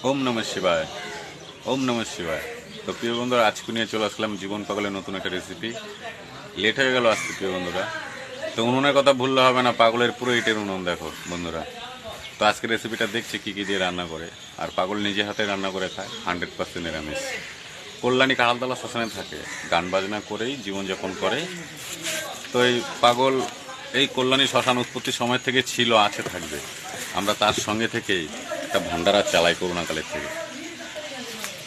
ওম নমঃ শিবায়। ওম নমঃ শিবায়। তো প্রিয় বন্ধুরা, আজকে নিয়ে চলে আসলাম জীবন পাগলের নতুন একটা রেসিপি। লেট হয়ে গেল আজকে প্রিয় বন্ধুরা। তো উনুনের কথা ভুললে হবে না, পাগলের পুরো ইটের উনুন দেখো বন্ধুরা। তো আজকে রেসিপিটা দেখছি কী কী দিয়ে রান্না করে। আর পাগল নিজে হাতে রান্না করে খায়, 100% নিরামিষ। কল্যাণী কাঁঠালতলা শ্মশানে থাকে, গান বাজনা করেই জীবনযাপন করে। তো এই পাগল এই কল্যাণী শ্মশান উৎপত্তির সময় থেকে ছিল, আছে, থাকবে। আমরা তার সঙ্গে থেকেই একটা ভান্ডারা চালাই করোনাকালের থেকে।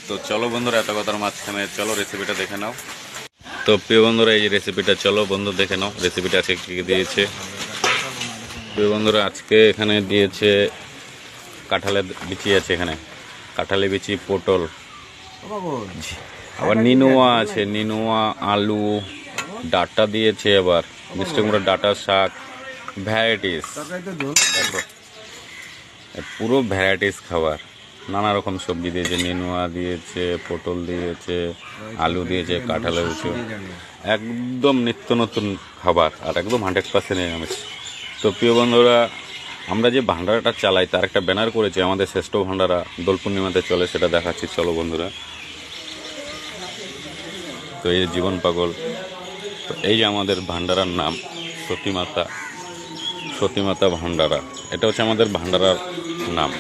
তো চলো বন্ধুরা, এত কথার মাঝখানে চলো রেসিপিটা দেখে নাও। তো প্রিয় বন্ধুরা, এই রেসিপিটা চলো বন্ধু দেখে নাও। রেসিপিটা আজকে কী কী দিয়েছে প্রিয় বন্ধুরা? আজকে এখানে দিয়েছে কাঁঠালের বিচি আছে, এখানে কাঁঠালের বিচি, পটল, আবার নিনুয়া আছে, নিনুয়া, আলু, ডাঁটা দিয়েছে, আবার মিষ্টি কুমড়ো ডাঁটা, শাক, ভ্যারাইটিস। দেখো পুরো ভ্যারাইটিস খাবার, নানা রকম সবজি দিয়েছে, নেনুয়া দিয়েছে, পটল দিয়েছে, আলু দিয়েছে, কাঁঠালের উঁচু, একদম নিত্য নতুন খাবার, আর একদম 100% নিরামিষ। তো প্রিয় বন্ধুরা, আমরা যে ভান্ডারাটা চালাই তার একটা ব্যানার করেছি, আমাদের শ্রেষ্ঠ ভান্ডারা দোল পূর্ণিমাতে চলে, সেটা দেখাচ্ছি চলো বন্ধুরা। তো এই জীবন পাগল, তো এই যে আমাদের ভান্ডারার নাম সতীমাতা, সতীমাতা ভান্ডারা, এটা হচ্ছে আমাদের ভান্ডারার নাম।